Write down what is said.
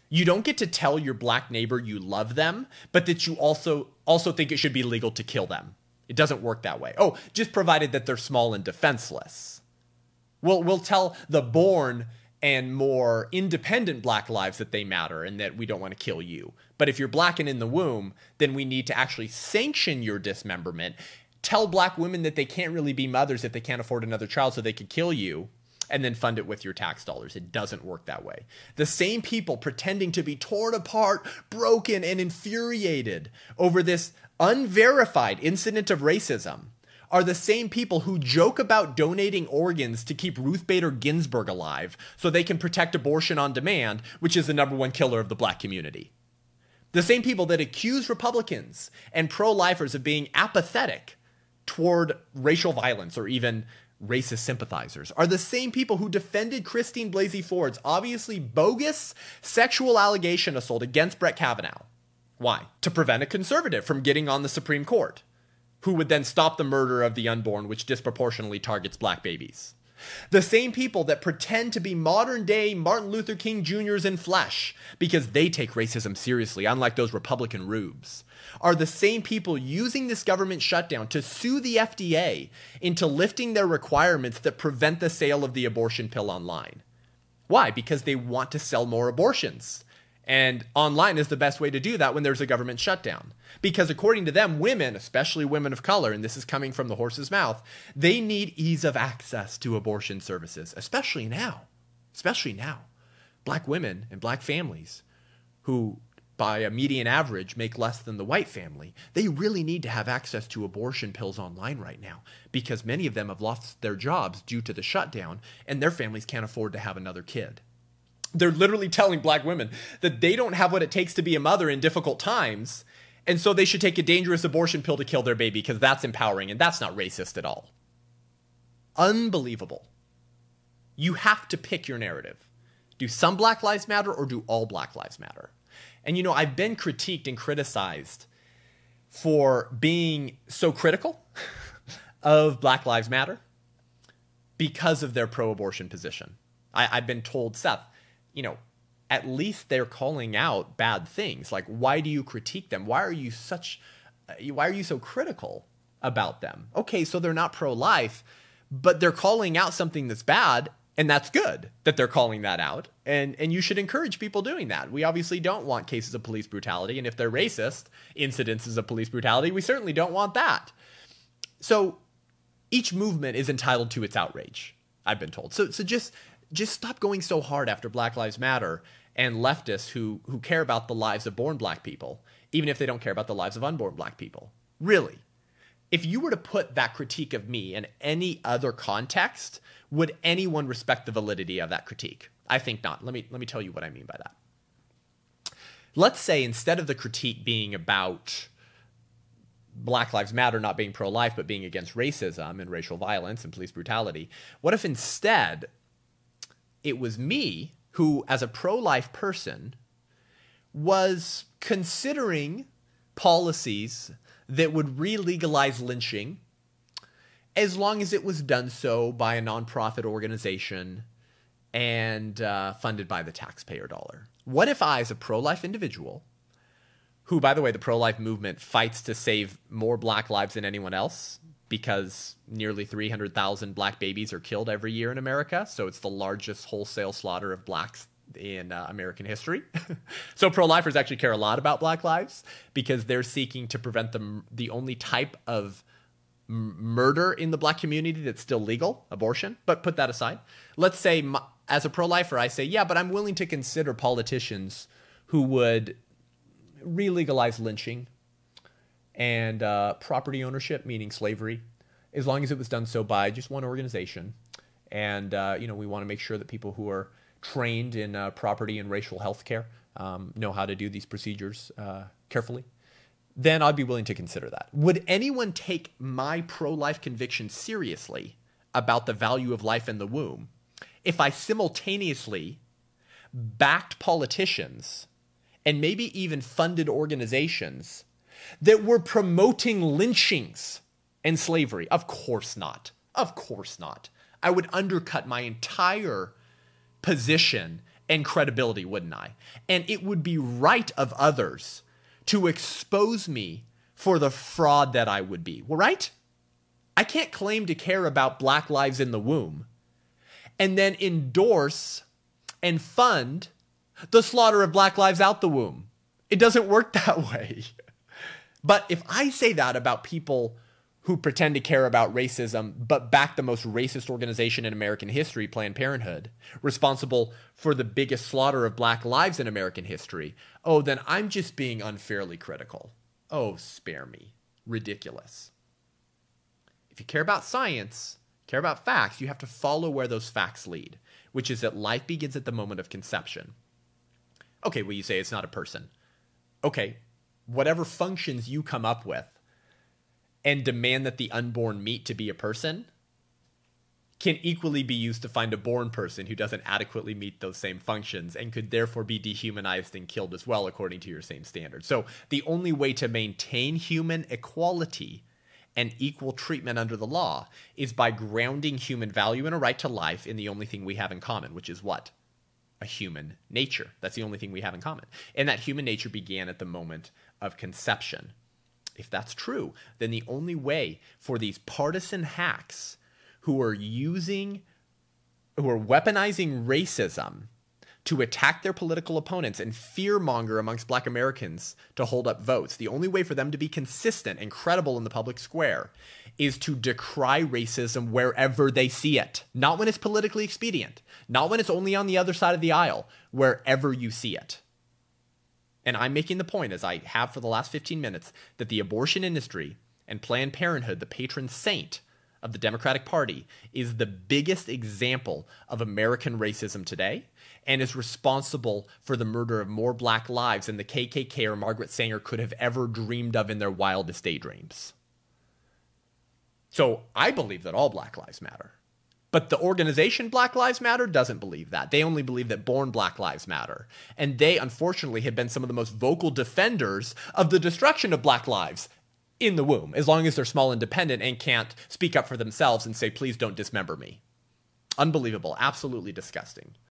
You don't get to tell your black neighbor you love them, but that you also think it should be legal to kill them. It doesn't work that way. Oh, just provided that they're small and defenseless. We'll tell the born and more independent black lives that they matter and that we don't want to kill you. But if you're black and in the womb, then we need to actually sanction your dismemberment. Tell black women that they can't really be mothers if they can't afford another child, so they could kill you, and then fund it with your tax dollars. It doesn't work that way. The same people pretending to be torn apart, broken, and infuriated over this unverified incident of racism are the same people who joke about donating organs to keep Ruth Bader Ginsburg alive so they can protect abortion on demand, which is the #1 killer of the black community. The same people that accuse Republicans and pro-lifers of being apathetic toward racial violence or even racist sympathizers are the same people who defended Christine Blasey Ford's obviously bogus sexual allegation assault against Brett Kavanaugh. Why? To prevent a conservative from getting on the Supreme Court, who would then stop the murder of the unborn, which disproportionately targets black babies. The same people that pretend to be modern-day Martin Luther King Jr.'s in flesh because they take racism seriously, unlike those Republican rubes, are the same people using this government shutdown to sue the FDA into lifting their requirements that prevent the sale of the abortion pill online. Why? Because they want to sell more abortions. And online is the best way to do that when there's a government shutdown. Because according to them, women, especially women of color, and this is coming from the horse's mouth, they need ease of access to abortion services, especially now. Especially now. Black women and black families who, by a median average, make less than the white family, they really need to have access to abortion pills online right now because many of them have lost their jobs due to the shutdown and their families can't afford to have another kid. They're literally telling black women that they don't have what it takes to be a mother in difficult times, and so they should take a dangerous abortion pill to kill their baby because that's empowering, and that's not racist at all. Unbelievable. You have to pick your narrative. Do some Black Lives Matter or do all Black Lives Matter? And I've been critiqued and criticized for being so critical of Black Lives Matter because of their pro-abortion position. I've been told, Seth, at least they're calling out bad things. Like, why do you critique them? Why are you so critical about them? Okay, so they're not pro-life, but they're calling out something that's bad, and that's good that they're calling that out. And you should encourage people doing that. We obviously don't want cases of police brutality, and if they're racist incidences of police brutality, we certainly don't want that. So each movement is entitled to its outrage, I've been told. So just stop going so hard after Black Lives Matter and leftists who care about the lives of born black people, even if they don't care about the lives of unborn black people. Really. If you were to put that critique of me in any other context, would anyone respect the validity of that critique? I think not. Let me tell you what I mean by that. Let's say instead of the critique being about Black Lives Matter not being pro-life but being against racism and racial violence and police brutality, what if instead it was me who, as a pro-life person, was considering policies that would re-legalize lynching as long as it was done so by a nonprofit organization and funded by the taxpayer dollar? What if I, as a pro-life individual, who, by the way, the pro-life movement fights to save more black lives than anyone else, because nearly 300,000 black babies are killed every year in America. So it's the largest wholesale slaughter of blacks in American history. So pro-lifers actually care a lot about black lives because they're seeking to prevent the only type of murder in the black community that's still legal, abortion. But put that aside. Let's say as a pro-lifer, I say, yeah, but I'm willing to consider politicians who would re-legalize lynching and property ownership, meaning slavery, as long as it was done so by just one organization. And, we want to make sure that people who are trained in property and racial health care know how to do these procedures carefully. Then I'd be willing to consider that. Would anyone take my pro-life conviction seriously about the value of life in the womb if I simultaneously backed politicians and maybe even funded organizations that were promoting lynchings and slavery? Of course not. Of course not. I would undercut my entire position and credibility, wouldn't I? And it would be right of others to expose me for the fraud that I would be, right? I can't claim to care about Black lives in the womb and then endorse and fund the slaughter of Black lives out the womb. It doesn't work that way. But if I say that about people who pretend to care about racism, but back the most racist organization in American history, Planned Parenthood, responsible for the biggest slaughter of Black lives in American history, oh, then I'm just being unfairly critical. Oh, spare me. Ridiculous. If you care about science, care about facts, you have to follow where those facts lead, which is that life begins at the moment of conception. Okay, well, you say it's not a person. Okay, whatever functions you come up with and demand that the unborn meet to be a person can equally be used to find a born person who doesn't adequately meet those same functions and could therefore be dehumanized and killed as well according to your same standards. So the only way to maintain human equality and equal treatment under the law is by grounding human value and a right to life in the only thing we have in common, which is what? A human nature. That's the only thing we have in common. And that human nature began at the moment of conception. If that's true, then the only way for these partisan hacks who are weaponizing racism to attack their political opponents and fearmonger amongst Black Americans to hold up votes, the only way for them to be consistent and credible in the public square is to decry racism wherever they see it. Not when it's politically expedient, not when it's only on the other side of the aisle, wherever you see it. And I'm making the point, as I have for the last 15 minutes, that the abortion industry and Planned Parenthood, the patron saint of the Democratic Party, is the biggest example of American racism today and is responsible for the murder of more Black lives than the KKK or Margaret Sanger could have ever dreamed of in their wildest daydreams. So I believe that all Black lives matter. But the organization Black Lives Matter doesn't believe that. They only believe that born Black lives matter. And they, unfortunately, have been some of the most vocal defenders of the destruction of Black lives in the womb, as long as they're small and dependent and can't speak up for themselves and say, please don't dismember me. Unbelievable. Absolutely disgusting.